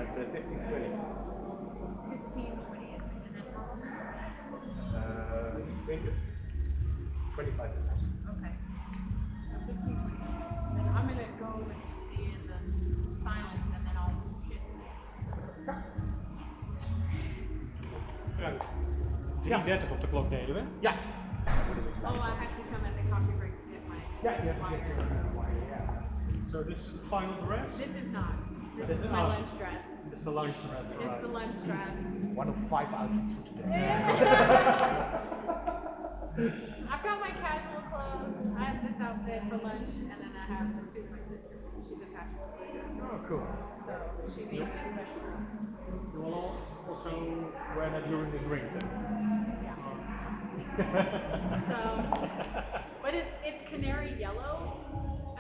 At 15:20. 15:20. 25 minutes. Okay. So 15:20. Then I'm gonna go and see in the silence, and then I'll shit. Ja. 3:30 op de klok deden we. Ja. Oh, I have to come at the coffee break to get my wire. So this is the final dress? This is not. This Is is it my not? lunch dress. It's the lunch dress, It's right. the lunch dress. One of 5 outfits for today. I've got my casual clothes. I have this outfit for lunch, and then I have the suit of my sister. She's a fashion designer. Oh, cool. So she made me a special one. You will also wear that during the drink then? Yeah. So, but it's canary yellow,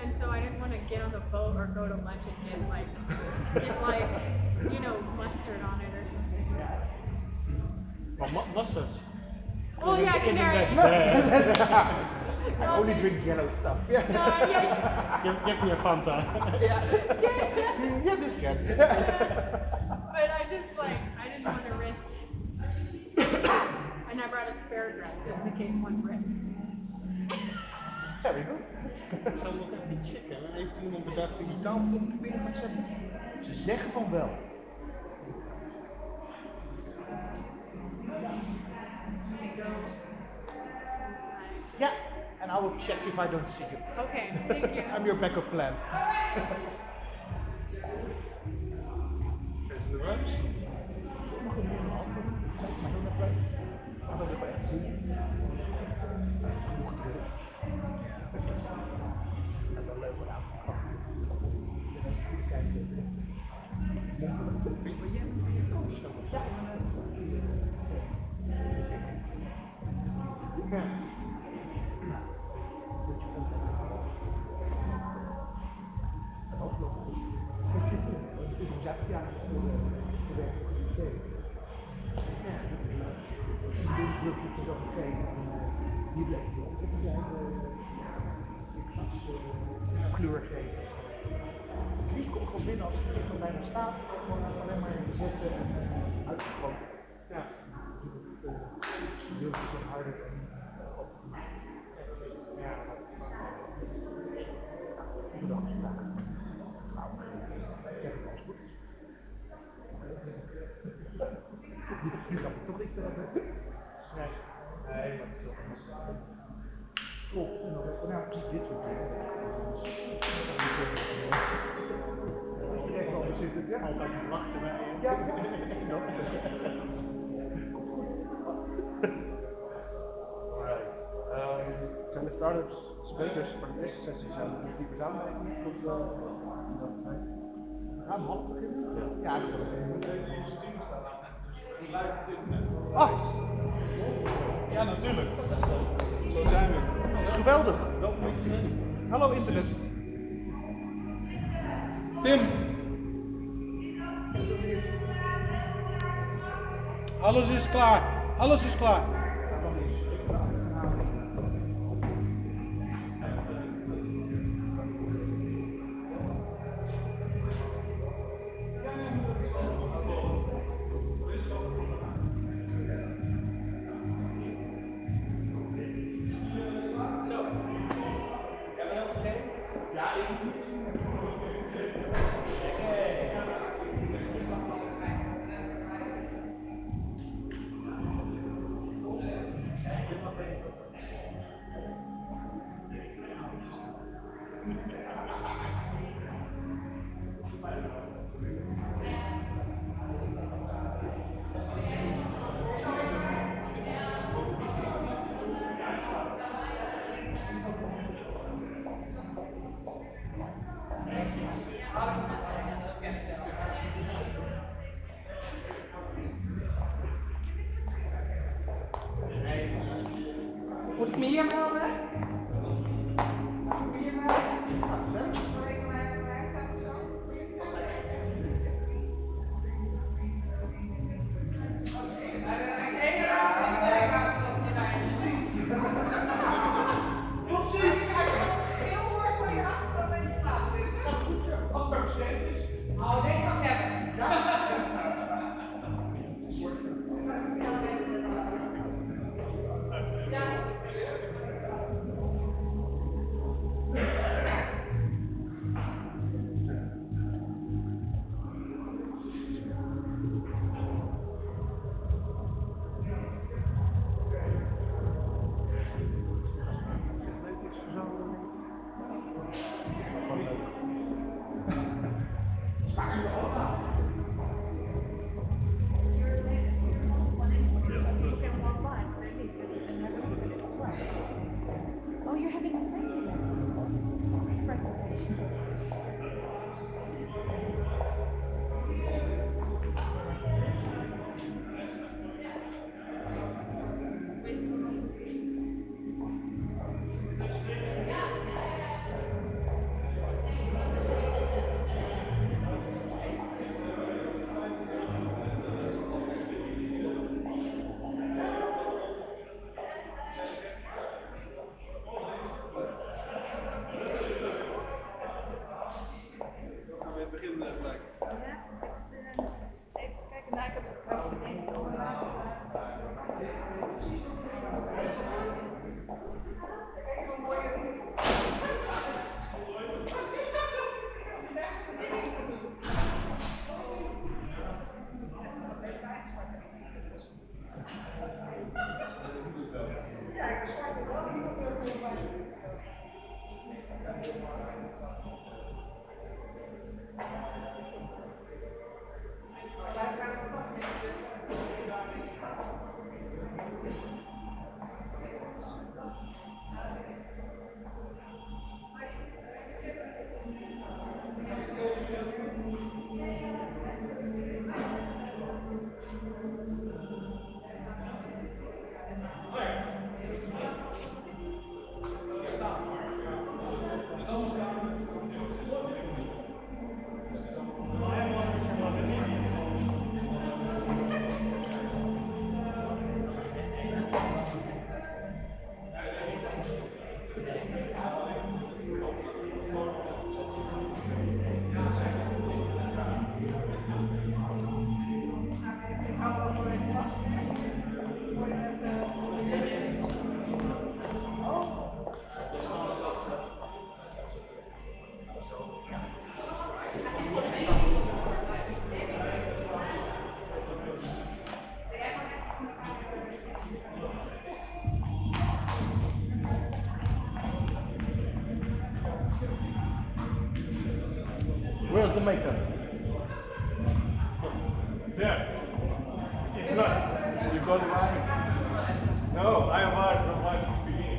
and so I didn't want to get on the boat or go to lunch and get like mustard on it or something. Well, mustard. Oh yeah, canary. I only drink yellow stuff. Yeah. Give me a Fanta. Yeah, this can. But I didn't want to risk. And I brought a spare dress just in case one ripped. Very good. Zo nog even checken. Heeft iemand bedacht die Nou, proberen met zetten. Ze zeggen van wel. Yeah, and I will check if I don't see you. Okay, thank you. I'm your backup plan. Deze de ruis. Mag ik helemaal antwoorden? Maar heel erg leuk. Maar dat wil ik echt zien. Genoeg druk. Dat is wel leuk voor de avond. Even kijken. Ja. Kleur geven. Die komt gewoon binnen als het van bijna staat, gewoon alleen maar zetten en uitgesproken. Ja. Heel veel harder en opgemaakt. Ja, bedankt vandaag. Nou, zeg het als goed is. Nu gaat het toch iets te hebben. Nee, maar het is wel anders. Cool. En dan nou, precies dit soort dingen. Direct al zitten, ja? Altijd wachten bij je. Ja. Alright. Zijn de startups sprekers voor de eerste sessie zijn die verzameling tot we gaan om half beginnen? Ja, ik wil het even. Ah! Ja, natuurlijk. Zo zijn we. Geweldig. Welkom internet. Hallo internet. Tim. Alles is klaar. Alles is klaar. Medium well, hè? Medium well. Oh, nee, dat hebben. Oh, you're having a training presentation. Where's the makeup? There. It's not. You got it right. No, I arrived from live from the beginning.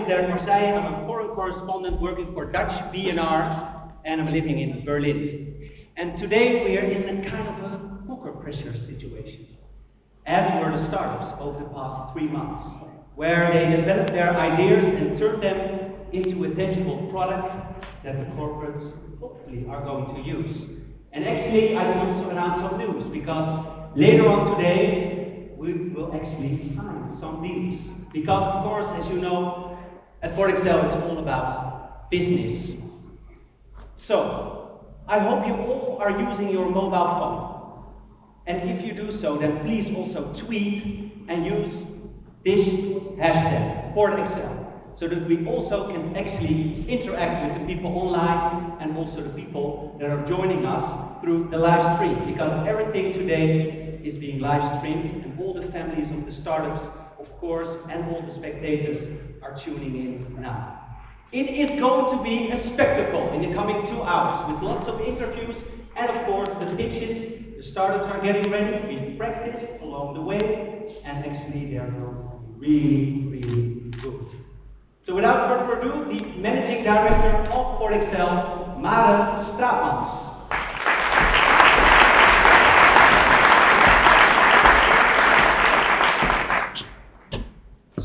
Derk Marseille. I'm a foreign correspondent working for Dutch BNR, and I'm living in Berlin. And today we are in a kind of a cooker pressure situation, as were the startups over the past 3 months, where they developed their ideas and turned them into a tangible product that the corporates hopefully are going to use. And actually, I want to announce some news, because later on today, we will actually sign some deals. Because, of course, as you know, at PortXL it's all about business. So, I hope you all are using your mobile phone. And if you do so, then please also tweet and use this hashtag, PortXL, so that we also can actually interact with the people online and also the people that are joining us through the live stream. Because everything today is being live streamed, and all the families of the startups, of course, and all the spectators are tuning in now. It is going to be a spectacle in the coming 2 hours with lots of interviews and, of course, the pitches. The startups are getting ready. We practiced along the way, and actually they are going to be really good. So without further ado, the Managing Director of PortXL, Mare Straatmans.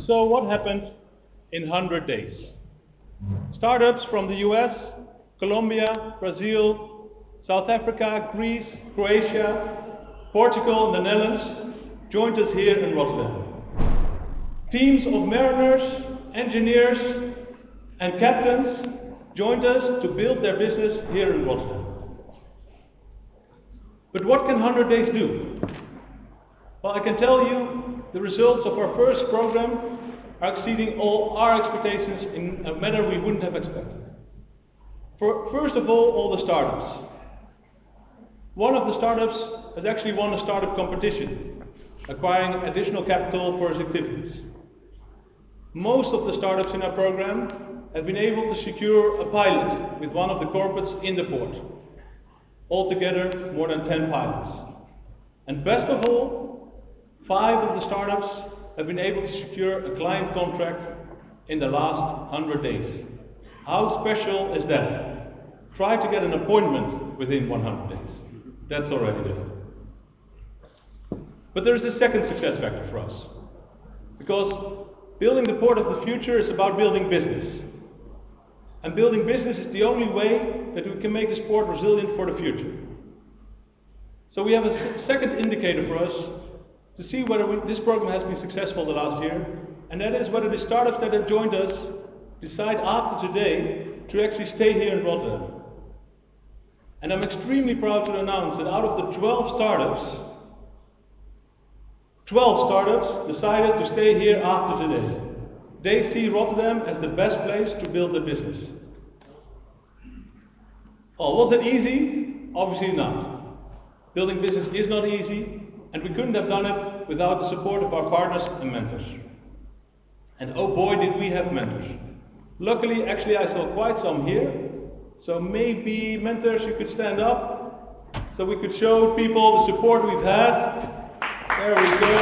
So what happened in 100 days? Startups from the US, Colombia, Brazil, South Africa, Greece, Croatia, Portugal, and the Netherlands joined us here in Rotterdam. Teams of mariners, engineers, and captains joined us to build their business here in Rotterdam. But what can 100 days do? Well, I can tell you the results of our first program are exceeding all our expectations in a manner we wouldn't have expected. First of all the startups. One of the startups has actually won a startup competition, acquiring additional capital for its activities. Most of the startups in our program have been able to secure a pilot with one of the corporates in the port. Altogether, more than 10 pilots. And best of all, 5 of the startups have been able to secure a client contract in the last 100 days. How special is that? Try to get an appointment within 100 days. That's already there. But there is a second success factor for us. Because building the port of the future is about building business. And building business is the only way that we can make this port resilient for the future. So we have a second indicator for us to see whether this program has been successful the last year, and that is whether the startups that have joined us decide after today to actually stay here in Rotterdam. And I'm extremely proud to announce that out of the 12 startups decided to stay here after today. They see Rotterdam as the best place to build a business. Oh, was it easy? Obviously not. Building business is not easy, and we couldn't have done it without the support of our partners and mentors. And oh boy, did we have mentors. Luckily, actually, I saw quite some here. So maybe mentors, you could stand up so we could show people the support we've had. There we go.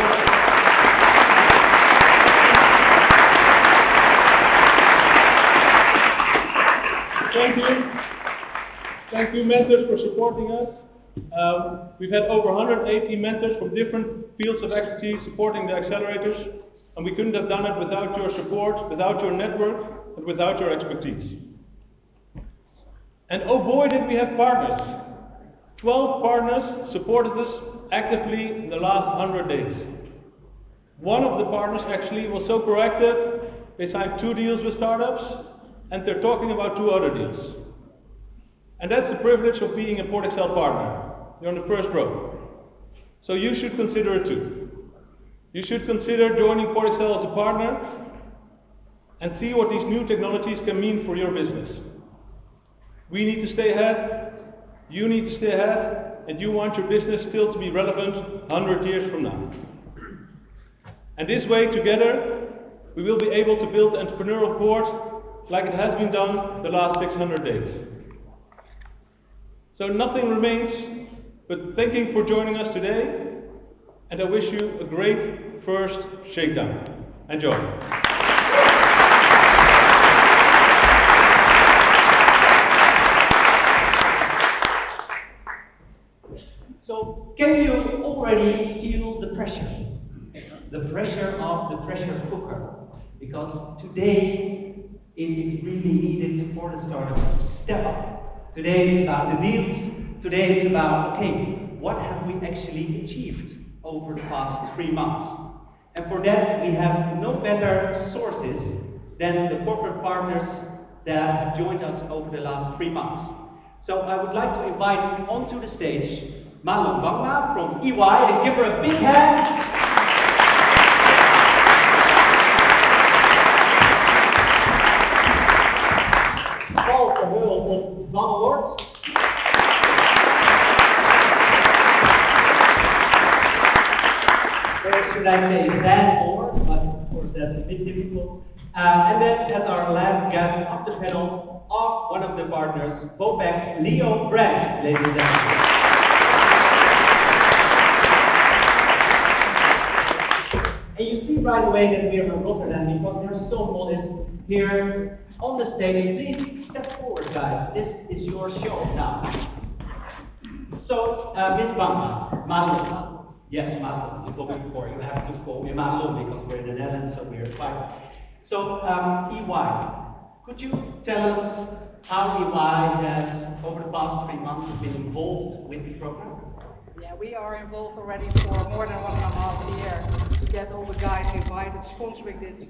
Thank you. Thank you, mentors, for supporting us. We've had over 180 mentors from different fields of expertise supporting the accelerators, and we couldn't have done it without your support, without your network, and without your expertise. And oh boy, did we have partners. 12 partners supported us actively in the last 100 days. One of the partners actually was so proactive, they signed 2 deals with startups, and they're talking about 2 other deals. And that's the privilege of being a PortXL partner. You're on the first row. So you should consider it too. You should consider joining PortXL as a partner and see what these new technologies can mean for your business. We need to stay ahead, you need to stay ahead, and you want your business still to be relevant 100 years from now. And this way, together, we will be able to build an entrepreneurial port like it has been done the last 600 days. So nothing remains but thanking for joining us today, and I wish you a great first shakedown. Enjoy. the pressure of the pressure cooker. Because today it is really needed for the startups to step up. Today it's about the deals. Today it's about, okay, what have we actually achieved over the past 3 months? And for that we have no better sources than the corporate partners that have joined us over the last 3 months. So I would like to invite onto the stage Maassilo from EY and give her a big hand. Paul from Van Awards. Or should I say Van Awards, but of course that's a bit difficult. And then as our last guest of the panel, one of the partners, Bopek Leo Branch, ladies and gentlemen. And you see right away that we are from Rotterdam because they're so modest here on the stage. Please step forward, guys. This is your show now. So, Ms. Banga, Maassilo. Yes, Maassilo. You told me before. You have to call me Maassilo because we're in the Netherlands, so we're fine. So, EY, could you tell us how EY has, over the past 3 months, been involved with the program? Yeah, we are involved already for more than 1.5 years to get all the guys invited, sponsoring this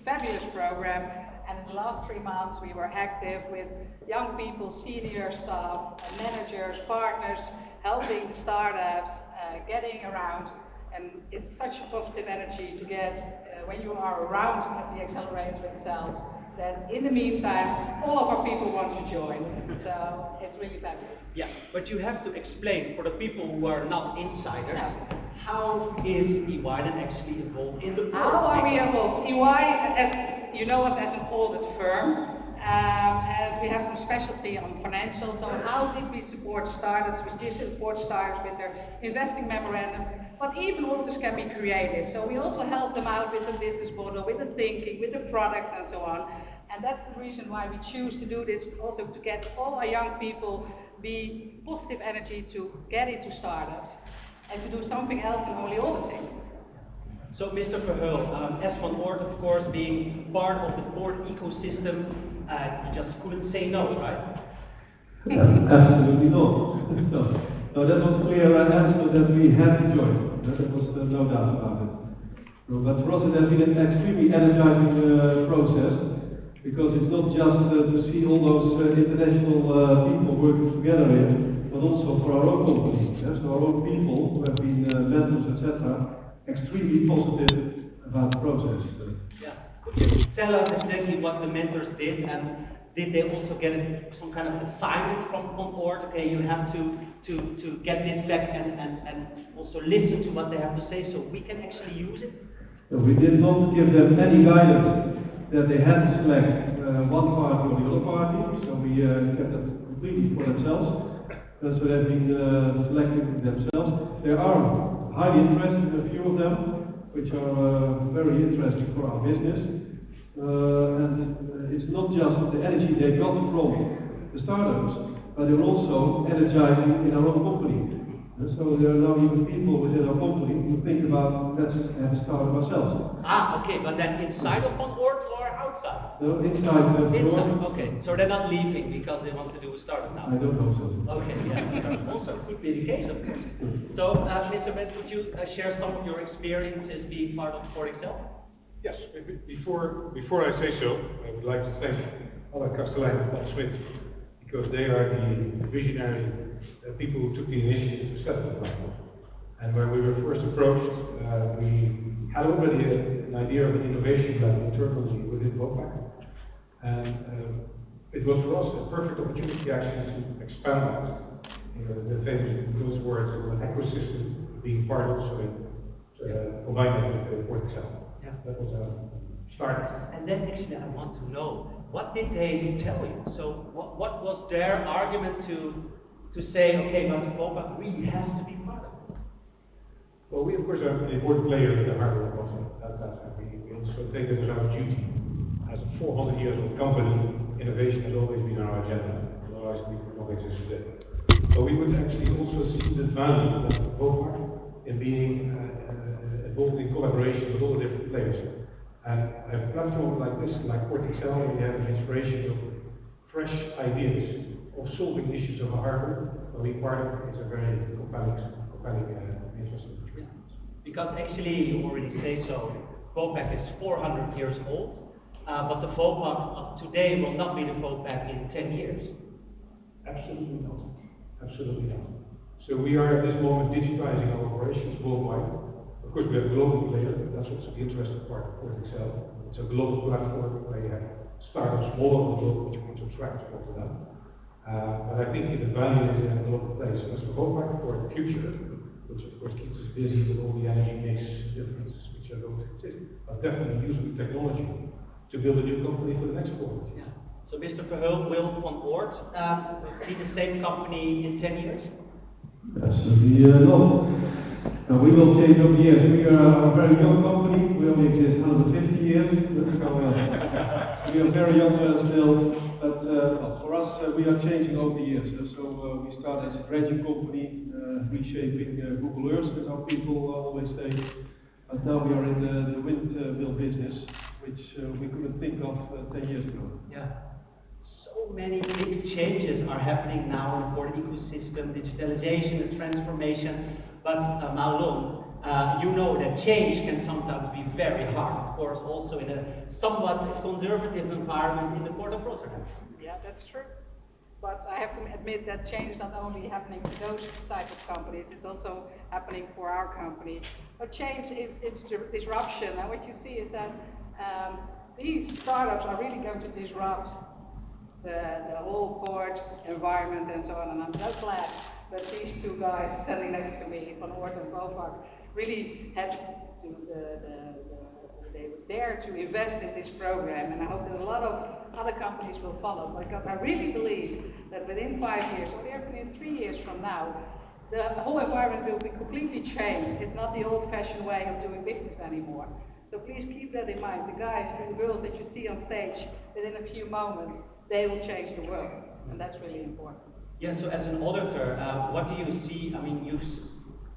fabulous program. And in the last 3 months, we were active with young people, senior staff, managers, partners, helping startups, getting around. And it's such a positive energy to get when you are around at the accelerator itself, that in the meantime, all of our people want to join. So it's really fabulous. Yeah, but you have to explain for the people who are not insiders, how is EY then actually involved in the program? How are we involved? EY, as you know us as an audit firm, and we have some specialty on financials. So how did we support startups? We did support startups with their investing memorandum, but even auditors can be creative. So we also help them out with the business model, with the thinking, with the products and so on. And that's the reason why we choose to do this, also to get all our young people be positive energy to get into startups and to do something else than only auditing. So Mr. Verheul, as Van Oort, of course, being part of the port ecosystem, you just couldn't say no, right? Absolutely not. No, that was clear answer that we had to join. There was no doubt about it. But for us it has been an extremely energizing process, because it's not just to see all those international people working together here, but also for our own company. So our own people who have been mentors, etc., extremely positive about the process. Yeah. Could you tell us exactly what the mentors did, and did they also get some kind of assignment from board? Okay, you have to get this back and also listen to what they have to say so we can actually use it? So we did not give them any guidance that they had to select one party or the other party, so we kept that completely for themselves. So they've been selecting themselves. They are highly interested, a few of them, which are very interesting for our business. And it's not just the energy they got from the startups, but they're also energizing in our own company. So there are now even people within our company who think about, let's have a startup ourselves. Ah, okay, but then inside of Van Oort or outside? No, inside the door. Okay, so they're not leaving because they want to do a startup now? I don't know so. Okay, yeah, also could be the case, of course. So, Mr. Ben, could you share some of your experiences being part of PortXL? Yes, before I say so, I would like to thank Alle Kastelein and Paul Smit, because they are the visionary people who took the initiative to set up the platform. And when we were first approached, we had already an idea of an innovation lab internally within Bopek. And it was for us a perfect opportunity actually to expand that. The famous those words of an ecosystem being part also in combining with PortXL. Yeah. That was a start. And then actually I want to know, what did they tell you? So what was their argument to say, okay, but Bopek really has to be part of it? Well, we of course are an important player in the hardware market. We also take it as our duty. As a 400 years old company, innovation has always been our agenda. Otherwise we would not exist today. But we would actually also see the value of Bopek in being a involved in collaboration with all the different players. And a platform like this, like PortXL, where we have an inspiration of fresh ideas of solving issues of a harbor, well, being part of it is a very compelling interesting. Yeah. Because actually, you already say so, Vopak is 400 years old, but the Vopak of today will not be the Vopak in 10 years. Absolutely not. Absolutely not. So we are at this moment digitizing our operations worldwide. Of course, we have a global player. That's also the interesting part of PortXL. It's a global platform where you have startups all over the world which want to attract to Rotterdam. But I think the value is in a global place. And as for Vopak for the future, which of course keeps us busy with all the energy mix differences which are going to exist, but definitely using technology to build a new company for the next quarter. Yeah. So Mr. Verheul will on board be the same company in 10 years? Absolutely no. Now we will change over the years. We are a very young company. We only exist 150 years. So we are very young still. But for us, we are changing over the years. So we started as a dredging company, reshaping Google Earth, as our people always say. But now we are in the windmill business, which we couldn't think of 10 years ago. Yeah. So many big changes are happening now in the port ecosystem, digitalization and transformation. But Malon, you know that change can sometimes be very hard, of course, also in a somewhat conservative environment in the port of Rotterdam. Yeah, that's true. But I have to admit that change is not only happening for those type of companies, it's also happening for our company. But change is disruption, and what you see is that these startups are really going to disrupt the whole port environment and so on. And I'm so glad that these two guys standing next to me, Van Oort and Vopak, really had they were there to invest in this program, and I hope that a lot of other companies will follow, because I really believe that within 5 years, or even in 3 years from now, the whole environment will be completely changed. It's not the old-fashioned way of doing business anymore. So please keep that in mind. The guys and the girls that you see on stage, within a few moments, they will change the world, and that's really important. Yeah, so as an auditor, what do you see? I mean,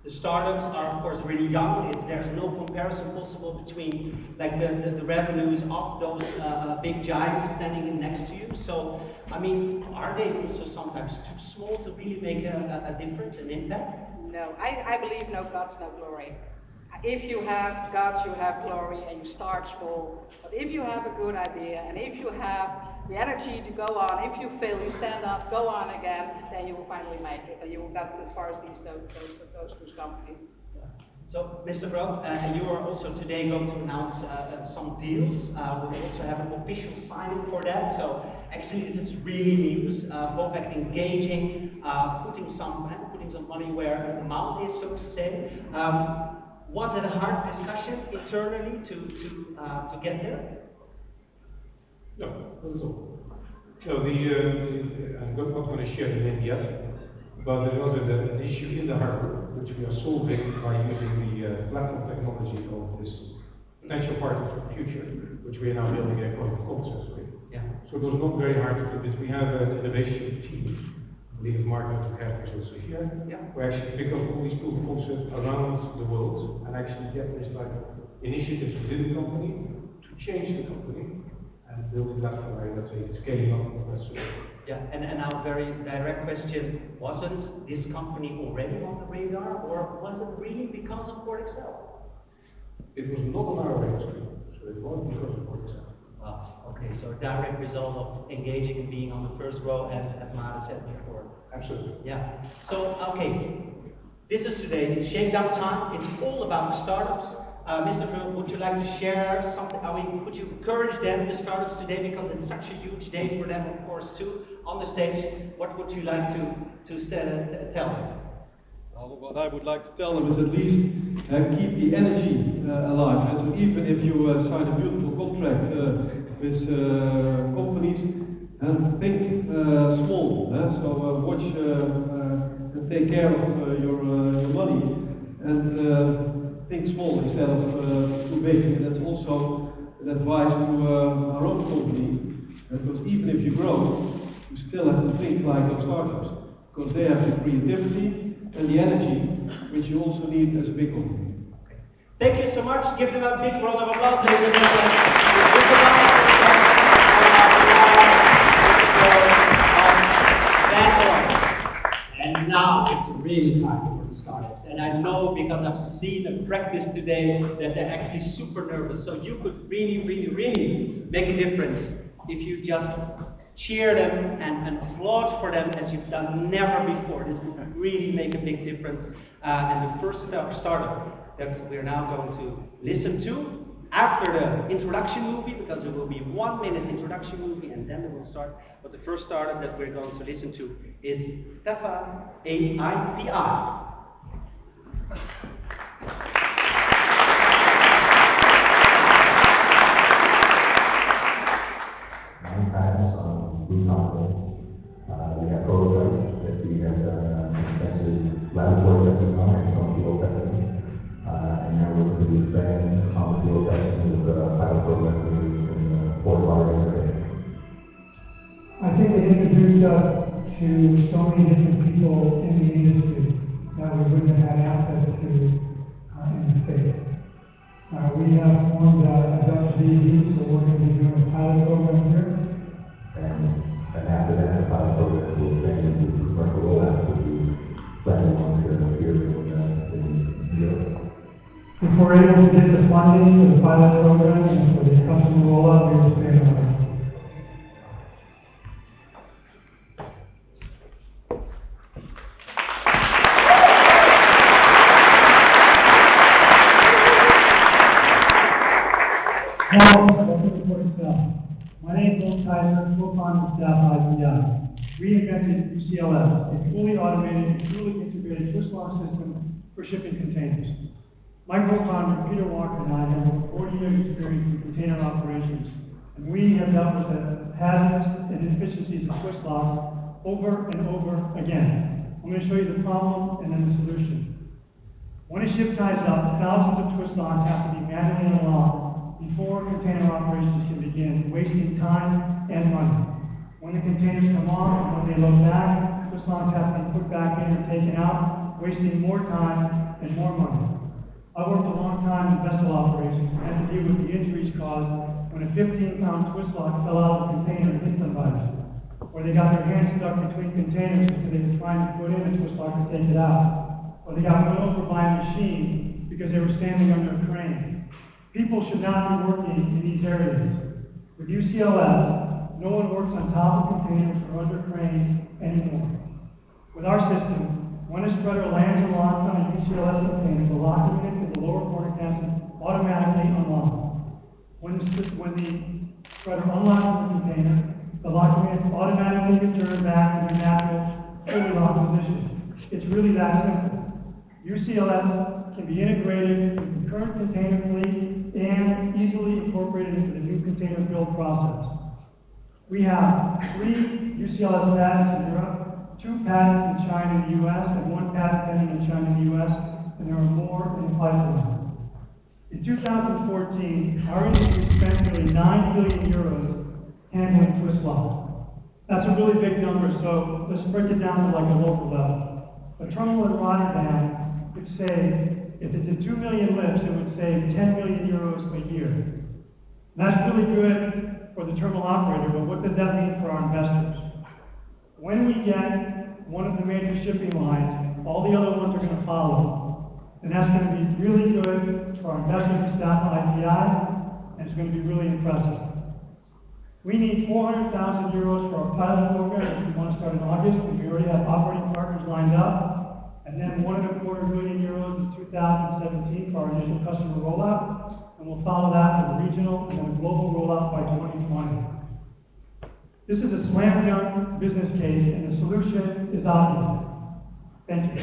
the startups are of course really young. There's no comparison possible between like the revenues of those big giants standing next to you. So, I mean, are they also sometimes too small to really make a difference, an impact? No, I believe no guts, no glory. If you have guts, you have glory, and you start small. But if you have a good idea, and if you have the energy to go on, if you fail, you stand up, go on again, then you will finally make it, and you will get as far as those two companies. So, Mr. Brood, you are also today going to announce some deals. We will also have an official signing for that. So, actually, this is really news. Vopak engaging, putting some money where the mouth is, so to say. Was it a hard discussion internally to get there? No, not at all. So I'm not going to share the name yet, but there was an issue in the harbor which we are solving by using the platform technology of this potential partner for the future, which we are now building a proof of concept with. Yeah. So it was not very hard to do this. We have an innovation team. I believe Martin is also here. Yeah. We actually pick up all these proof of concepts around the world and actually get this type of initiatives within the company to change the company and building that for, let's say, scaling up of that sort. Yeah, and now a very direct question, wasn't this company already on the radar, or was it really because of PortXL? It was not on our radar screen, so it was because of PortXL. Wow, okay, so a direct result of engaging and being on the first row, as Mara said before. Absolutely. Yeah. So, okay, this is today's Shakedown time. It's all about the startups. Mr. Verheul, would you like to share something? I mean, would you encourage them, the startups today, because it's such a huge day for them, of course, too, on the stage. What would you like to tell them? Well, what I would like to tell them is at least keep the energy alive. And so even if you sign a beautiful contract with companies, think small. So watch and take care of your money, and think small instead of too big. And that's also an advice to our own company, because even if you grow, you still have to think like our startups, because they have the creativity and the energy which you also need as a big company. Okay. Thank you so much. Give them a big round of applause, ladies and gentlemen. And now it's really time for the startups. And I know because I've seen and practiced today that they're actually super nervous. So you could really make a difference if you just cheer them and applaud for them as you've done never before. This will really make a big difference. And the first startup that we're now going to listen to after the introduction movie, because there will be 1 minute introduction movie and then we will start. But the first startup that we're going to listen to is Tefa AIPI. We have prototypes that we have tested laboratory testing on and some field testing. And now we're going to expand on the field testing with the pilot program in Port Lauderdale. I think it introduced us to so many different people in the industry that we wouldn't have had access to in the States. We have formed a Dutch DD, so we're going to be doing a pilot program here. And after that, the pilot program will expand into commercial rollout, which we plan to launch here in Europe. If we're able to get the funding for the pilot program and for the customer rollout, we will expand on it. Hello, welcome to PortXL. My name is Bill Kaiser, co-founder of staff IPI. We invented UCLS, a fully automated, truly integrated twist lock system for shipping containers. My co-founder, Peter Walker, and I have over 40 years experience in container operations, and we have dealt with the hazards and inefficiencies of twist locks over and over again. I'm going to show you the problem and then the solution. When a ship ties up, thousands of twist locks have to be manually unlocked before container operations can begin, wasting time and money. When the containers come off and when they load back, twist locks have to be put back in or taken out, wasting more time and more money. I worked a long time in vessel operations and had to deal with the injuries caused when a 15-pound twist lock fell out of a container and hit somebody, or they got their hands stuck between containers because they were trying to put in a twist lock to take it out, or they got run over by a machine because they were standing under a crane. People should not be working in these areas. With UCLS, no one works on top of containers or under cranes anymore. With our system, when a spreader lands or locks on a UCLS container, the lock unit in the lower corner can automatically unlock. When the spreader unlocks the container, the lock unit automatically returns back to the natural fully locked position. It's really that simple. UCLS can be integrated with the current container fleet and easily incorporated into the new container build process. We have 3 UCLS patents in Europe, 2 patents in China and the US, and 1 patent pending in China and the US, and there are more in the pipeline. In 2014, our industry spent nearly 9 billion euros handling twist locks. That's a really big number, so let's break it down to like a local level. A terminal in Rotterdam could save, if it's at 2 million lifts, it would save 10 million euros a year. And that's really good for the terminal operator, but what does that mean for our investors? When we get one of the major shipping lines, all the other ones are going to follow. And that's going to be really good for our investors and staff at IPI, and it's going to be really impressive. We need 400,000 euros for our pilot program, which we want to start in August, and we already have operating partners lined up. And then 1.25 million euros in 2017 for our initial customer rollout, and we'll follow that with a regional and then a global rollout by 2020. This is a slam dunk business case, and the solution is obvious. Thank you.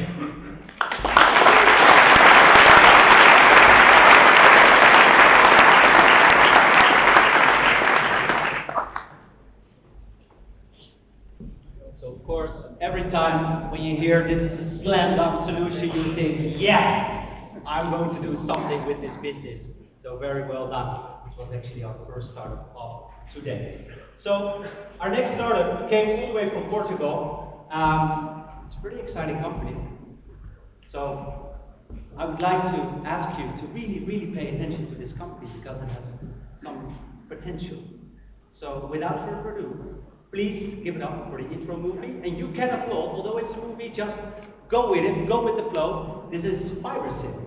So of course, every time when you hear this slam dunk solution, you think, yes, I'm going to do something with this business. So very well done, which was actually our first startup of today. So our next startup came all the way from Portugal. It's a pretty exciting company. So I would like to ask you to really pay attention to this company because it has some potential. So without further ado, please give it up for the intro movie. And you can applaud, although it's a movie, just go with it, go with the flow. This is Fiber Sales.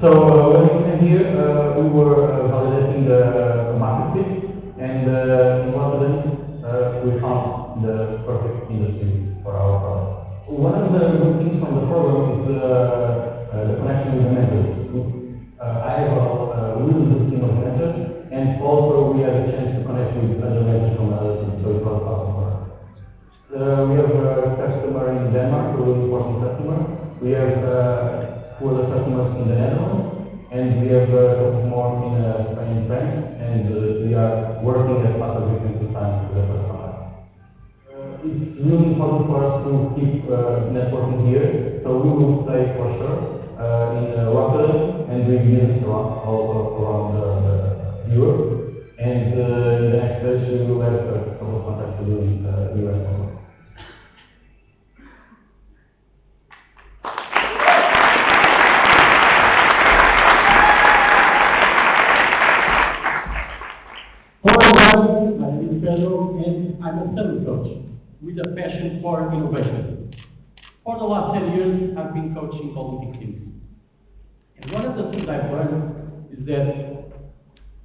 So when we came here, we were validating the market fit, and in Rotterdam, we found the perfect industry for our product. One of the good things from the program is the connection with the mentors. I have a really good team of mentors, and also we have a chance to connect with other mentors from other teams, so it was awesome for us. We have a customer in Denmark, a really important customer. We have 2 other customers in the Netherlands, and we have a couple more in Spain and France, and we are working as fast as we can to sign the first contract. It's really important for us to keep networking here, so we will stay for sure in Rotterdam and doing business all around Europe, and in the next stage we will have a couple of contracts to do in US also. Hello, my name is Pedro, and I'm a sales coach with a passion for innovation. For the last 10 years, I've been coaching Olympic teams. And one of the things I've learned is that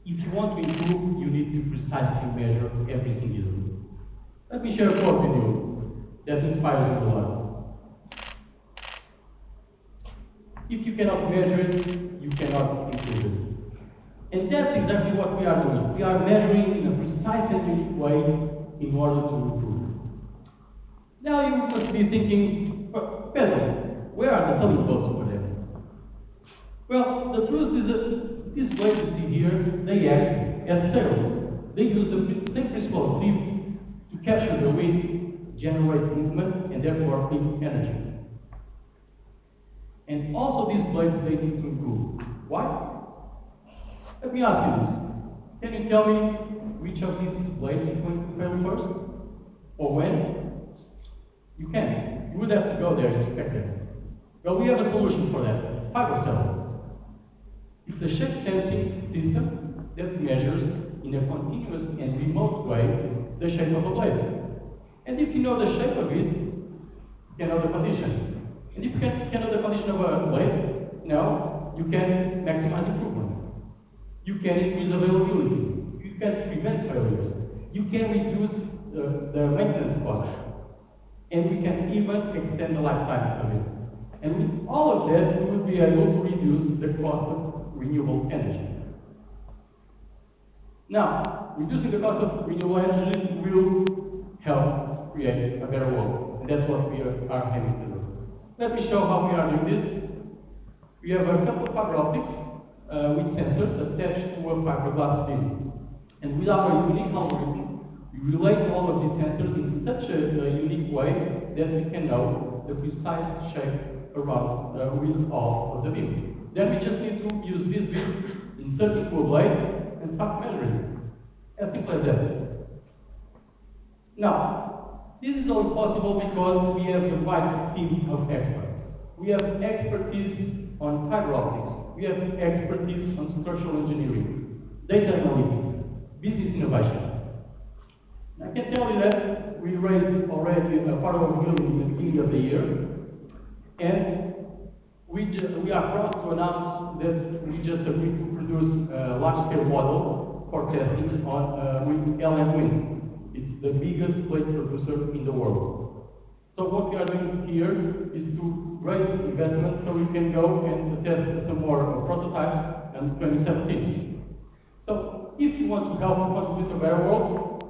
if you want to improve, you need to precisely measure everything you do. Let me share a quote with you that inspires me a lot. If you cannot measure it, you cannot improve it. And that's exactly what we are doing. We are measuring in a precise and unique way in order to improve. Now you must be thinking, Pedro, where are the selling quotes for them? Well, the truth is that this way you see here, they act as sales. They use the same principle of sleep to capture the wind, generate movement, and therefore need energy. And also these blades, they need to improve. Why? Let me ask you this. Can you tell me which of these blades is going to fail first? Or when? You can. You would have to go there and inspect it. Well, we have a solution for that. Fiber cell. It's a shape sensing system that measures in a continuous and remote way the shape of a blade. And if you know the shape of it, you can know the condition. And if you can know the condition of a blade, now you can maximize improvement. You can increase availability. You can prevent failures. You can reduce the maintenance costs. And we can even extend the lifetime of it. And with all of that, we will be able to reduce the cost of renewable energy. Now, reducing the cost of renewable energy will help create a better world. And that's what we are aiming to do. Let me show how we are doing this. We have a couple of fiber optics with sensors attached to a fiberglass deel. And with our unique algorithm, we relate all of these sensors in such a unique way that we can know the precise shape around with all of the beam. Then we just need to use this beam, insert it into a blade, and start measuring. As simple as that. Now, this is only possible because we have the right team of experts. We have expertise on fiber optics. We have expertise on structural engineering, data analytics, business innovation. I can tell you that we raised already a part of a million in the beginning of the year, and we are proud to announce that we just agreed to produce a large-scale model for testing on with LM Wind. It's the biggest blade producer in the world. So what we are doing here is to raise investment so we can go and test some more prototypes in 2017. So if you want to help contribute to a better world,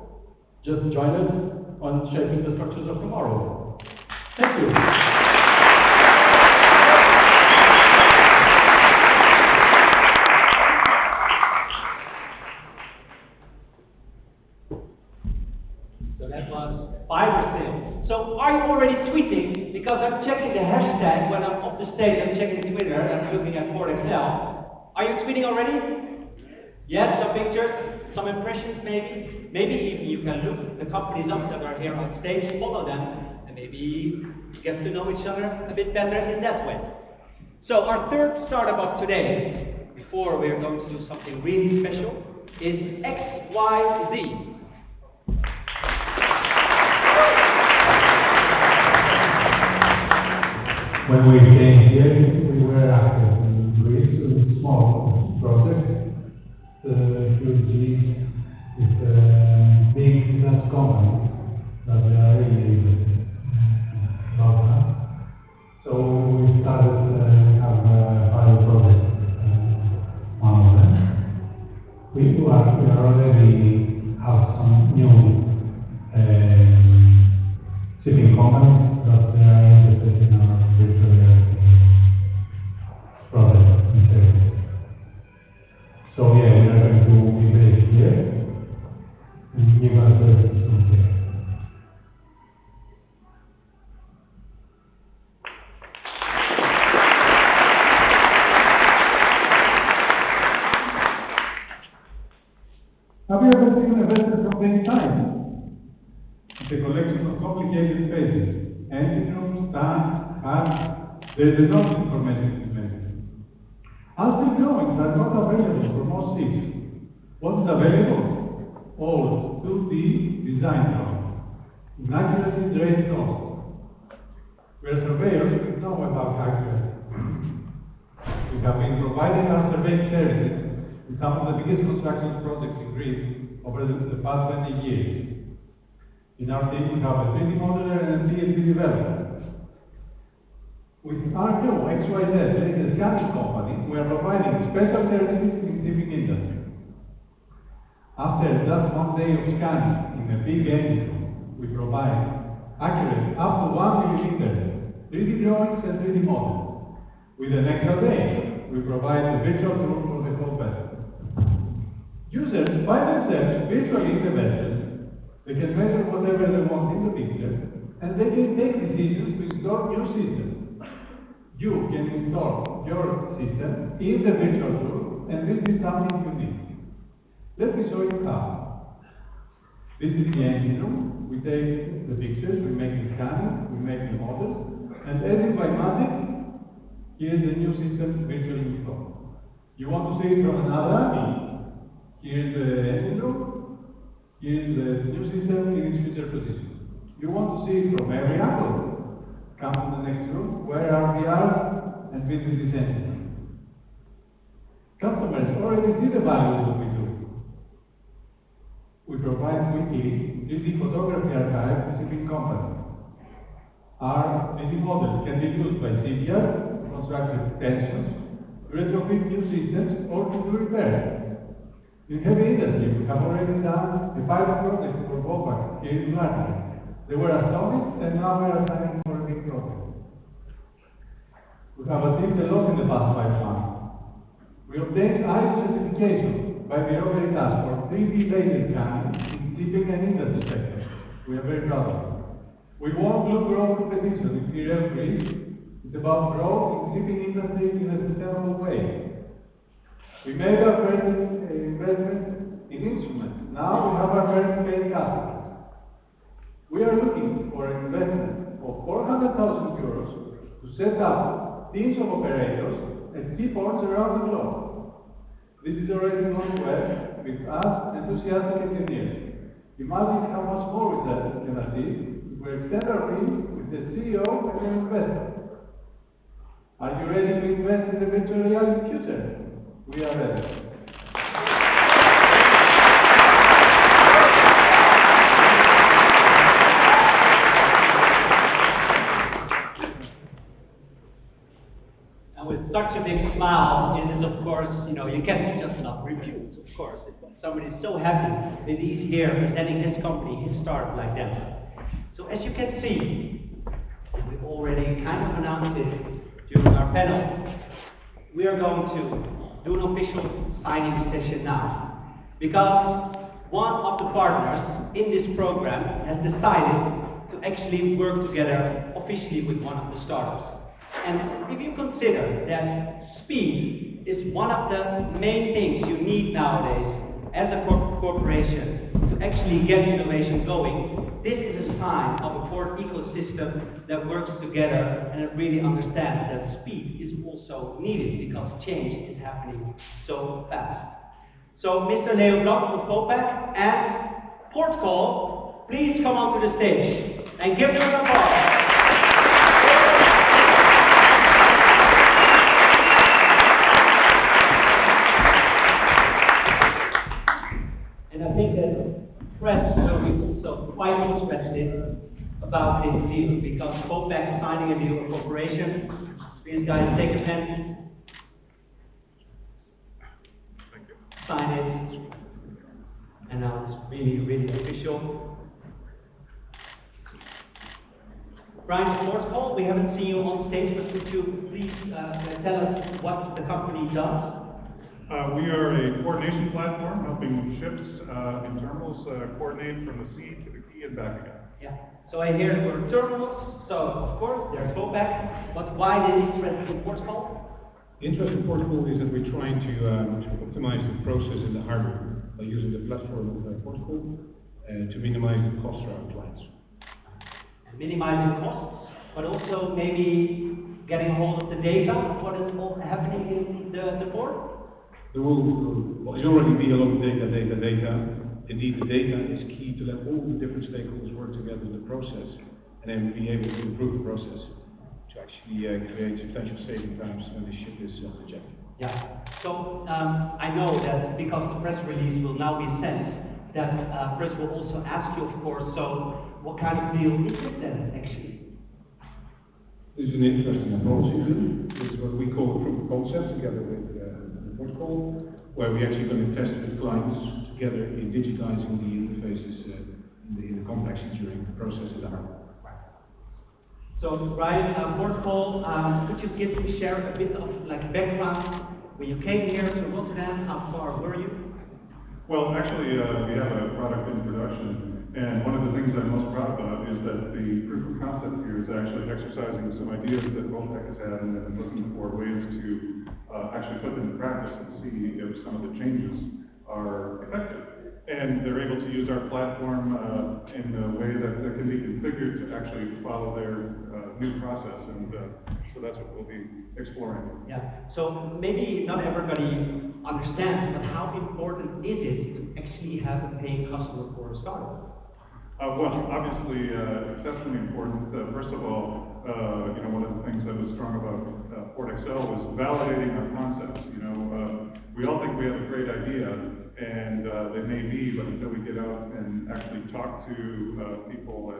just join us on shaping the structures of tomorrow. Thank you. So that was fiber sales. So are you already tweeting? Because I'm checking the hashtag when I'm off the stage. I'm checking Twitter and I'm looking at PortXL. Are you tweeting already? Yes, some pictures, some impressions maybe. Maybe even you can look the companies up that are here on stage, follow them, and maybe get to know each other a bit better in that way. So our third startup of today, before we're going to do something really special, is XYZ. When we came here, we were active in Greece with small projects. Hugely with big Dutch companies that they are really about that. So we started have a pilot project, one of them. We already have some new shipping companies that they are interested in our virtual reality project and service. So yeah, we are going to be based here and give us services from here. Have you ever seen a vessel from any time? It's a collection of complicated spaces, engine rooms, tanks, hulls. There is enough information to measure. Until drawings are not available for most ships. What is available? Old 2D design drawings, inaccurately traced costs. Where surveyors we know about accuracy. We have been providing our surveying services in some of the biggest construction projects in Greece over the past 20 years. In our team, we have a 3D modeler and a CNC developer. With our new XYZ, there is a scanning company, we are providing special services in shipping industry. After just one day of scanning in a big engine room, we provide accurate up to 1 millimeter 3D drawings and 3D models. With an extra day, we provide a virtual tour for the whole vessel. Users find themselves virtually in the vessel. They can measure whatever they want in the picture, and they can take decisions to install new systems. You can install your system in the virtual tour, and this is something unique. Let me show you how. This is the engine room. We take the pictures, we make the scanning, we make the models, and as if by magic, here is the new system virtually installed. You want to see it from another angle? Here is the engine room. Here is the new system in its future position. You want to see it from every angle? Come to the next room, where are the arms, and visit this engine. Customers already see the value of what we do. We provide weekly 3D photography archive to shipping companies. Our 3D models can be used by shipyards to construct extensions, retrofit new systems, or to do repairs. In heavy industry, we have already done a pilot project for Volkswagen here in London. They were astonished, and now we are planning for a big project. We have achieved a lot in the past 5 months. We obtained ISO certification by Bureau Veritas for 3D laser scanning in shipping and industry sectors. We are very proud of it. We won Blue Growth competition in Serial Greece. It's about growth in shipping industry in a sustainable way. We made our first investment in instruments. Now we have our first paying customers. We are looking for an investment of 400,000 euros to set up teams of operators at key ports around the globe. This is already going well with us enthusiastic engineers. Imagine how much more we can achieve if we extend our team with the CEO and an investor. Are you ready to invest in the virtual reality future? We are ready. With such a big smile, it is of course, you can't just not refuse, of course. Somebody is so happy that he's here presenting his company, his startup like that. So as you can see, and we already kind of announced it during our panel, we are going to do an official signing session now. Because one of the partners in this program has decided to actually work together officially with one of the startups. And if you consider that speed is is one of the main things you need nowadays as a corporation to actually get innovation going. This is a sign of a port ecosystem that works together and that really understands that speed is also needed because change is happening so fast. So Mr. Leo Blanc from Vopak and PortXL, please come onto the stage and give them an applause. And I think that press will be also quite interested about this deal because Vopak is signing a deal with corporation. Please guys take a pen. Sign it. And now it's really, really official. Brian, PortXL, we haven't seen you on stage, but could you please tell us what the company does? We are a coordination platform helping ships in terminals coordinate from the sea to the quay and back again. Yeah. So I hear for terminals, so of course there's Vopak, but why the interest in PortXL? The interest in PortXL is that we're trying to optimize the process in the harbor by using the platform of PortXL to minimize the costs for our clients. Minimizing costs, but also maybe getting a hold of the data of what is all happening in the port? There will already be a lot of data. Indeed, the data is key to let all the different stakeholders work together in the process and then be able to improve the process to actually create substantial saving times when the ship is rejected. Yeah. So I know that because the press release will now be sent, that press will also ask you, of course, so what kind of deal is it then, actually? This is an interesting approach to do. This is what we call a proof of concept together with PortXL, where we're actually going to test with clients together in digitizing the interfaces in the complexes during the process of the harbor. So, Brian, PortXL, could you share a bit of background? When you came here to Rotterdam, how far were you? Well, actually, we have a product in production, and one of the things I'm most proud about is that the proof of concept here is actually exercising some ideas that Vopak has had and looking for ways to actually put them in practice and see if some of the changes are effective. And they're able to use our platform in a way that can be configured to actually follow their new process, and so that's what we'll be exploring. Yeah, so maybe not everybody understands, but how important is it to actually have a paying customer for a startup? Well, obviously, exceptionally important. First of all, one of the things that was strong about PortXL was validating our concepts. We all think we have a great idea, and they may be, but until we get out and actually talk to people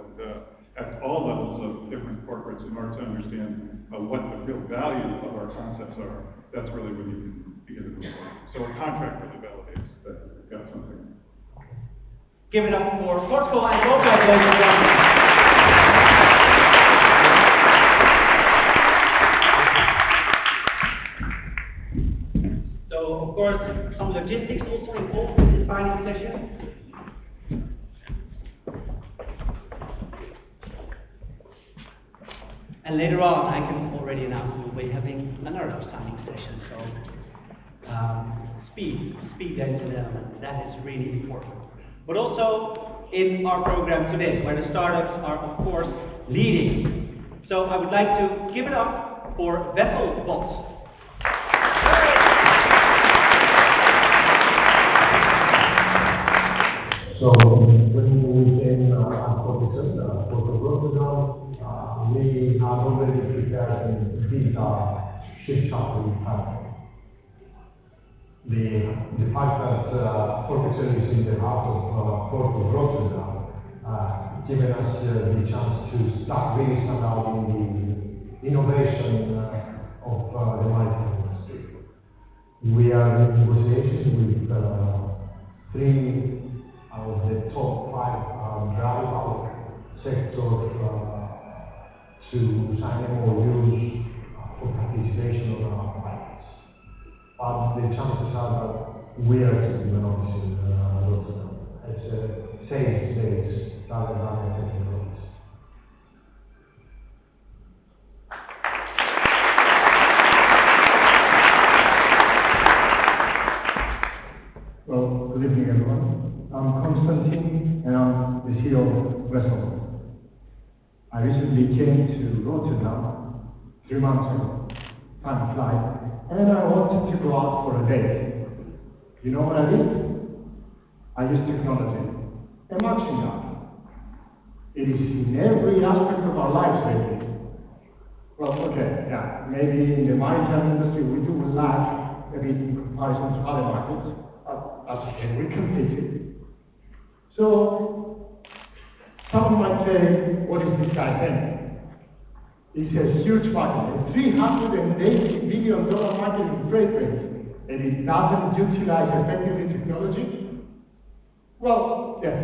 at all levels of different corporates in order to understand what the real value of our concepts are, that's really when you can begin to move on. So a contract really validates that we've got something. Give it up for PortXL and Vopak, ladies and gentlemen. So, of course, some logistics also involved in this signing session. And later on, I can already announce we'll be having another signing session. So, speed, ladies and gentlemen, that is really important. But also in our program today, where the startups are, of course, leading. So I would like to give it up for VesselBot. So when we came at PortXL, Port of Rotterdam, we had already prepared and built our ship chartering platform. The fact that PortXL is in the heart of Port of Rotterdam given us the chance to start really standardizing the innovation of the maritime industry. We are in negotiations with 3 out of the top 5 dry bulk sectors to sign MOUs for participation on our pilots. But the chances are that we are keeping an office in Rotterdam. It's a sales base rather than a technical office. 3 months ago. Time flies. And I wanted to go out for a date. You know what I did? I used technology. A matching app. It is in every aspect of our lives lately. Well, okay, yeah, maybe in the maritime industry we do lag a bit in comparison to other markets. As again, we compete it. So, someone might say, what is this guy saying? It's a huge market, a $380 billion market in freight rates, and it doesn't utilize effectively technology? Well, yes,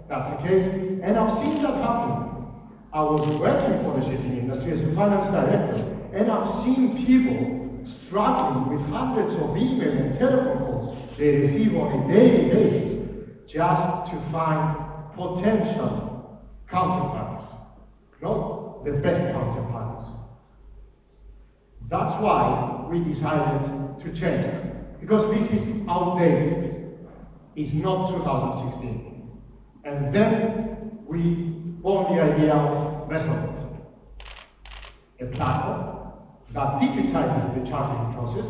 that's the case, and I've seen that happen. I was working for the shipping industry as a finance director, and I've seen people struggling with hundreds of email and telephone calls they receive on a daily basis just to find potential counterparts, not the best counterparts. That's why we decided to change, because this is outdated. It's not 2016. And then we born the idea of Vessel, a platform that digitizes the chartering process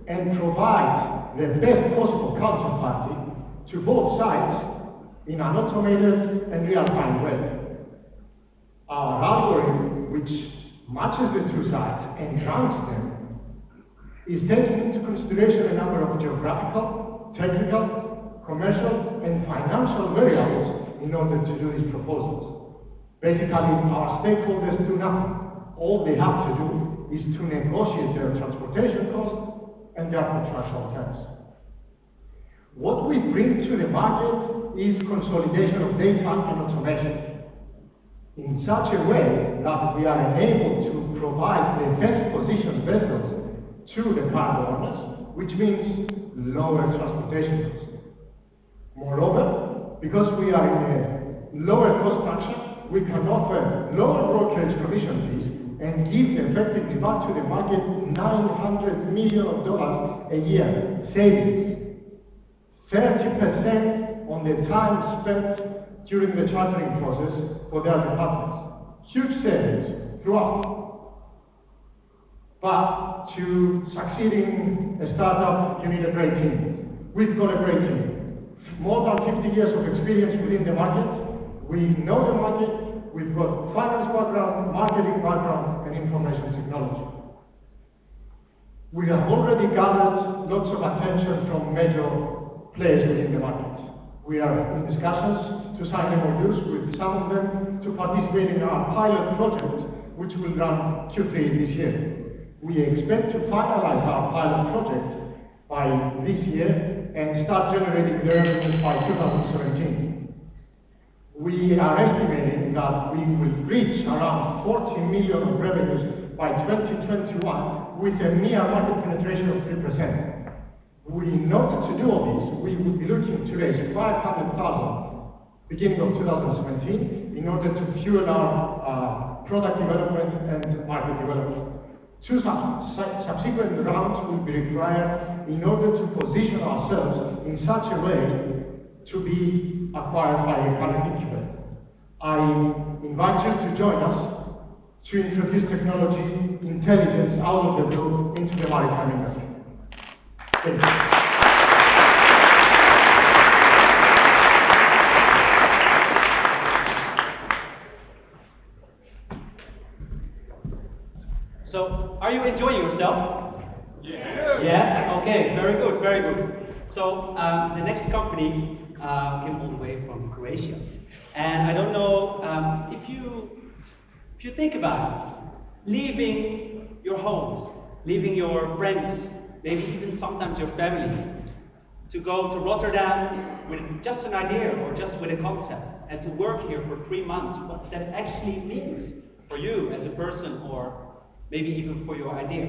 and provides the best possible counterparty to both sides in an automated and real-time way. Our algorithm, which matches the two sides and ranks them, is taking into consideration a number of geographical, technical, commercial, and financial variables in order to do these proposals. Basically, our stakeholders do nothing. All they have to do is to negotiate their transportation costs and their contractual terms. What we bring to the market is consolidation of data and automation in such a way that we are enabled to provide the best positioned vessels to the cargo owners, which means lower transportation costs. Moreover, because we are in a lower cost structure, we can offer lower brokerage commission fees and give effectively back to the market $900 million a year savings. 30% on the time spent during the chartering process for their departments. Huge savings throughout. But to succeed in a startup, you need a great team. We've got a great team. More than 50 years of experience within the market. We know the market. We've got finance background, marketing background, and information technology. We have already gathered lots of attention from major players within the market. We are in discussions to sign MOUs with some of them to participate in our pilot project, which will run Q3 this year. We expect to finalize our pilot project by this year and start generating revenues by 2017. We are estimating that we will reach around 40 million of revenues by 2021 with a mere market penetration of 3%. In order to do all this, we will be looking to raise 500,000 beginning of 2017 in order to fuel our product development and market development. Two subsequent rounds will be required in order to position ourselves in such a way to be acquired by a current incubator. I invite you to join us to introduce technology, intelligence out of the blue into the maritime industry. Thank you. So, are you enjoying yourself? Yeah. Yeah? Okay, very good, very good. So, the next company came all the way from Croatia. And I don't know if you think about it, leaving your homes, leaving your friends, maybe even sometimes your family, to go to Rotterdam with just an idea or just with a concept, and to work here for 3 months, what that actually means for you as a person, or maybe even for your idea.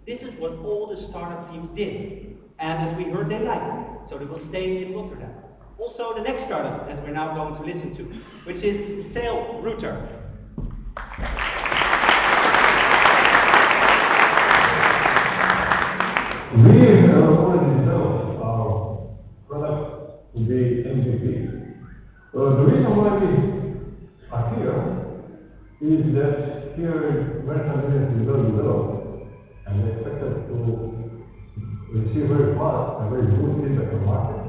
This is what all the startup teams did. And as we heard, they liked it. So they will stay in Rotterdam. Also, the next startup that we're now going to listen to, which is Sail Router. We have already developed our product to be MVP. The reason why we are here is that here maritime industry is very developed. very good feedback from market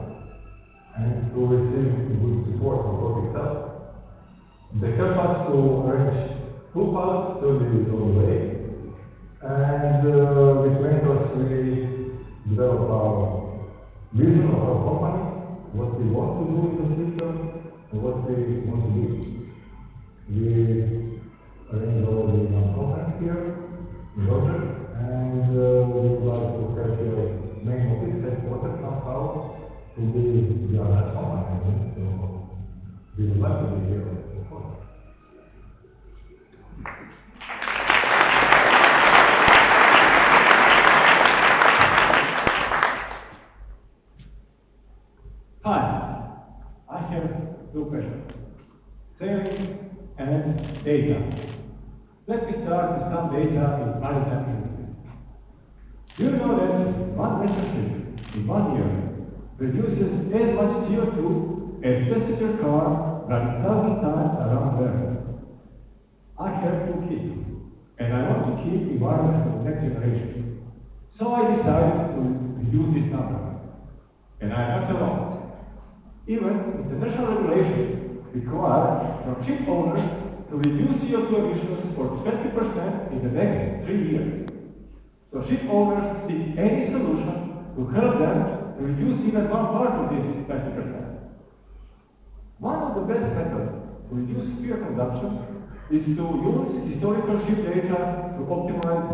and to receive good support from PortXL. They help us to arrange 2 pilots studies on the way, and with mentors we develop our vision of our company, what we want to do in the future, and what we want to do. We arranged already one conference here in Rotterdam, and we would like to have your main office headquarters somehow to be the other company. So we would like to be here, of course. Hi, I have 2 questions. Sales and data. Let me start with some data in maritime industry. Do you know that one vessel ship in 1 year produces as much CO2 as passenger car running 1,000 times around the world? I have 2 kids, and I want to keep environment for the next generation. So I decided to reduce this number. And I'm not alone. Even international regulations require from ship owners to reduce CO2 emissions for 20% in the next 3 years. So ship owners seek any solution to help them to reduce even one part of this 20%. One of the best methods to reduce fuel consumption is to use historical ship data to optimize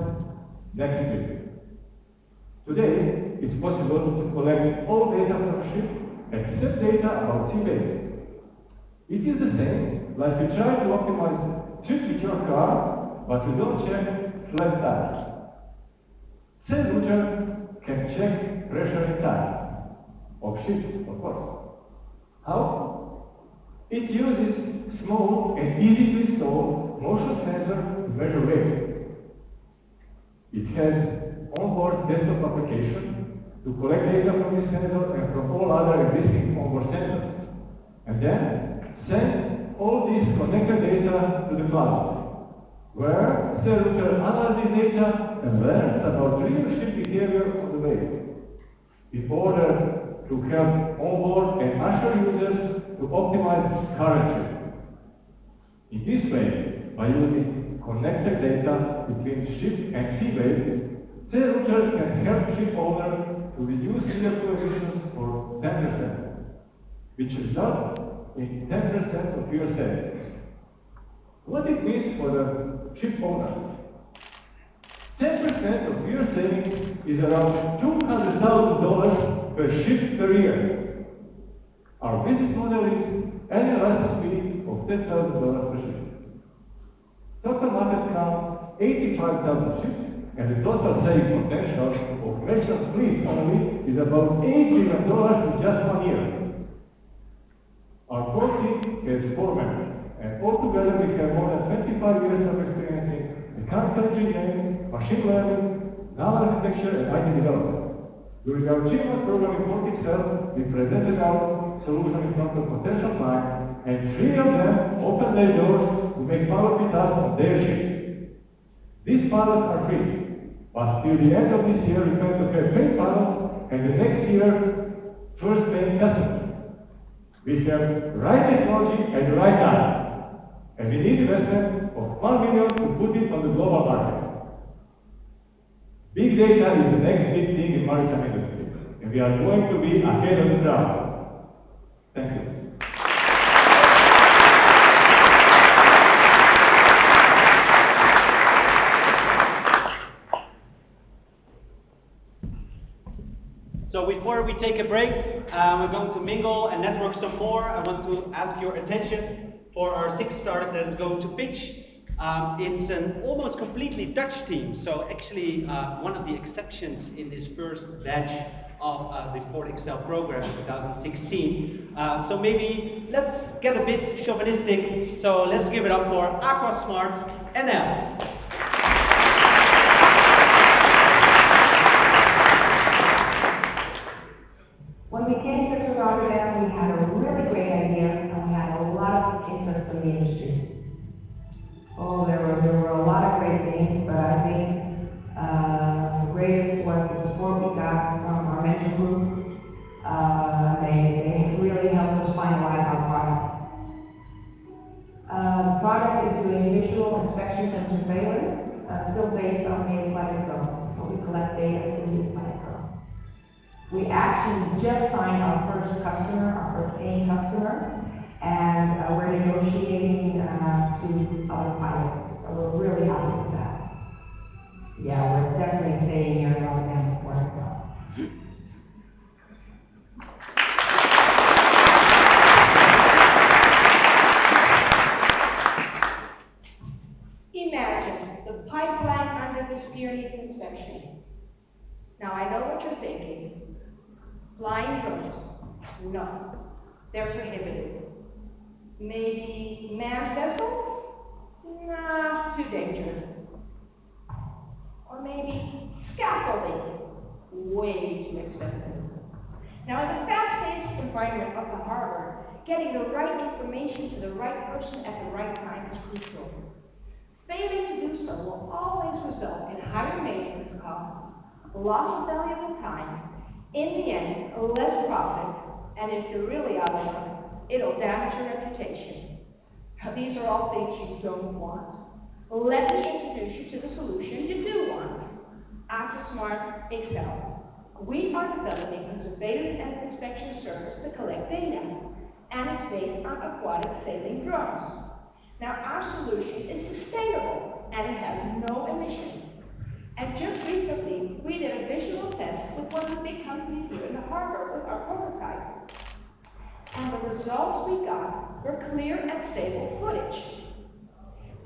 next trip. Today, it's possible to collect all data from a ship except data about sea base. It is the same like you try to optimize trip with your car, but you don't check flat tires. Sail router can check pressure in tires, of ships, of course. How? It uses small and easy to install motion sensor to measure weight. It has onboard desktop application to collect data from this sensor and from all other existing onboard sensors, and then send all this connected data to the cloud, where the router analyzes data and learns about real ship behavior on the way, in order to help onboard and offshore users to optimize current trip. In this way, by using connected data between ship and seabase, the router can help ship owners to reduce CO2 emissions for 10%, which results in 10% of fuel savings. What it means for the ship owner? 10% of fuel savings is around $200,000 per ship per year. Our business model is annual license fee of $10,000 per ship. Total market count 85,000 ships, and the total saving potential of merchant fleet only is about $8 billion in just 1 year. Our core team has 4 members, and altogether we have more than 25 years of experience in mechanical engineering, machine learning, naval architecture, and IT development. During our achievement program in PortXL, we presented our solution in front of potential clients, and 3 of them opened their doors to make pilot with us on their ships. These pilots are free, but till the end of this year we plan to have paid pilots, and the next year, first paying customers. We have right technology at the right time, and we need investment of $1 million to put it on the global market. Big data is the next big thing in maritime industry, and we are going to be ahead of the crowd. Thank you. So before we take a break, we're going to mingle and network some more. I want to ask your attention for our 6th starter that is going to pitch. It's an almost completely Dutch team, so actually one of the exceptions in this first batch of the PortXL program 2016. So maybe let's get a bit chauvinistic, so let's give it up for Aquasmart NL. When we came to Rotterdam, we had a really great idea, and we had a lot of interest from the industry. Oh, there were a lot of great things, but I think the greatest was the support we got from our mentor group inspections and surveillance, still based on aquatic drones. So we collect data from the aquatic drone. We actually just signed our first customer, our first paying customer, and we're negotiating to other pilots. So we're really happy with that. Yeah, we're definitely staying here in Rotterdam for PortXL. Imagine the pipeline under the steer needs inspection. Now I know what you're thinking. Flying drones? No. They're prohibited. Maybe manned vessels? Nah, too dangerous. Or maybe scaffolding? Way too expensive. Now in the fast-paced environment of the harbor, getting the right information to the right person at the right time is crucial. Failing to do so will always result in higher maintenance costs, loss of valuable time, in the end, less profit, and if you're really out of luck, it'll damage your reputation. Now, these are all things you don't want. Let me introduce you to the solution you do want. Aquasmart XL. We are developing a surveillance and inspection service to collect data, and it's based on aquatic sailing drones. Now, our solution is sustainable, and it has no emissions. And just recently, we did a visual test with one of the big companies here in the harbor with our prototype. And the results we got were clear and stable footage.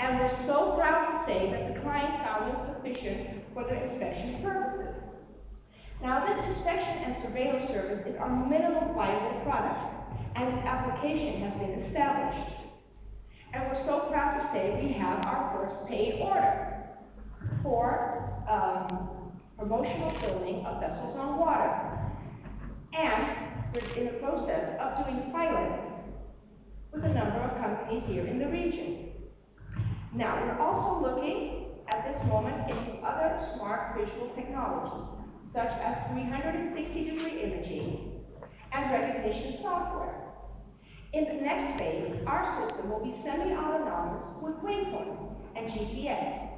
And we're so proud to say that the client found it sufficient for their inspection purposes. Now, this inspection and surveillance service is our minimum viable product, and its application has been established. And we're so proud to say we have our first paid order for promotional filming of vessels on water. And we're in the process of doing pilots with a number of companies here in the region. Now, we're also looking at this moment into other smart visual technologies, such as 360-degree imaging and recognition software. In the next phase, our system will be semi-autonomous with waypoints and GPS.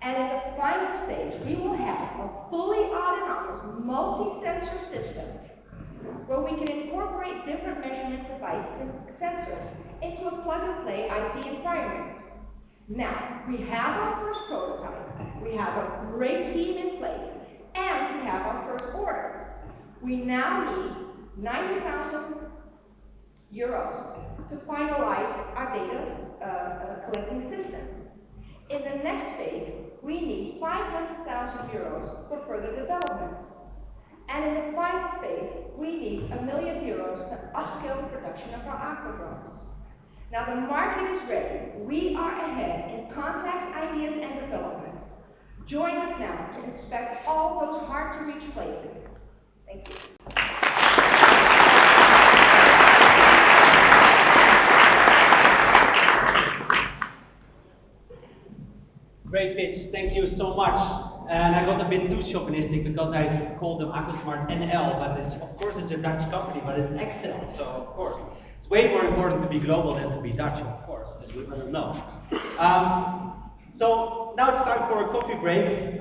And in the final stage, we will have a fully autonomous multi-sensor system where we can incorporate different measurement devices and sensors into a plug-and-play IT environment. Now, we have our first prototype, we have a great team in place, and we have our first order. We now need 90,000 euros to finalize our data collecting system. In the next phase, we need 500,000 euros for further development. And in the final phase, we need €1 million to upscale the production of our aquadrones. Now the market is ready. We are ahead in contact, ideas, and development. Join us now to inspect all those hard-to-reach places. Thank you. Great pitch, thank you so much. And I got a bit too chauvinistic because I called them Aquasmart NL, but of course it's a Dutch company, but it's XL, so of course. It's way more important to be global than to be Dutch, of course, as we all know. So now it's time for a coffee break.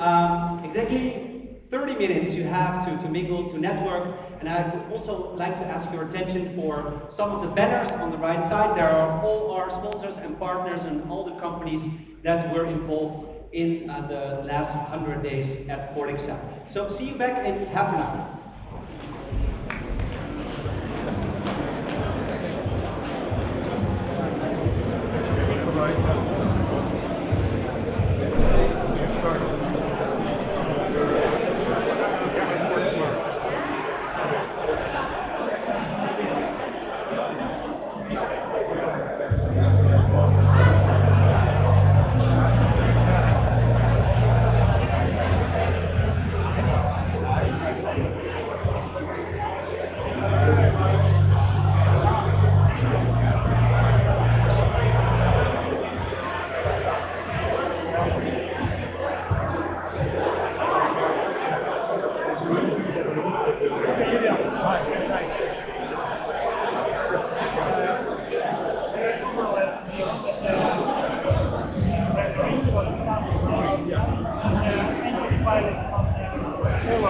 Exactly 30 minutes you have to mingle, to network, and I would also like to ask your attention for some of the banners on the right side. There are all our sponsors and partners and all the companies that were involved in the last 100 days at PortXL. So see you back in half an hour.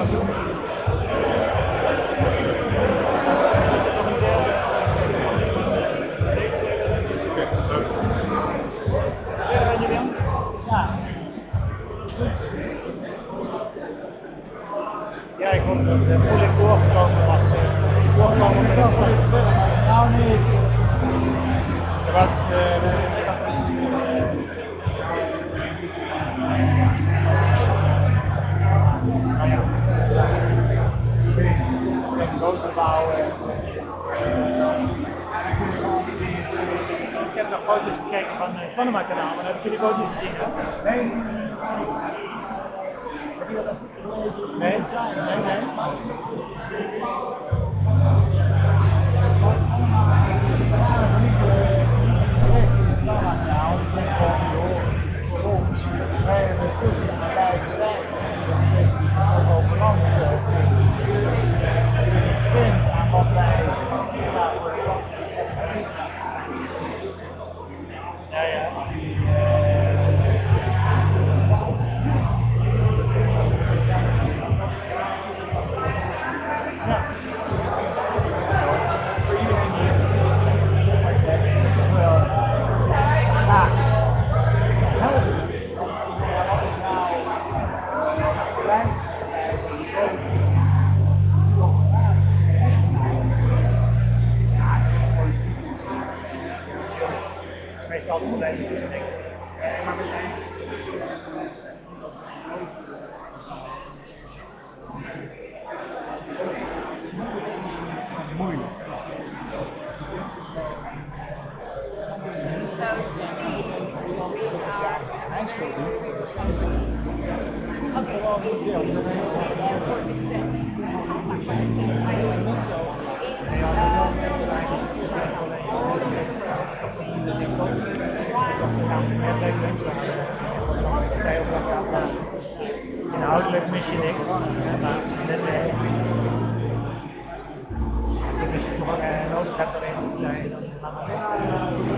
Ja, ik vond het moeilijk doorgekomen was. Doorgekomen met een nou niet. Er was boterbouw. Ik heb nog foto's gekeken van het Panama-kanaal, maar dat heb ik jullie foto's gezien, hè? Nee. Nee? Nee. Inhoudelijk mis je niks, maar net dus nog nodig hebt erin te zijn, dan laat maar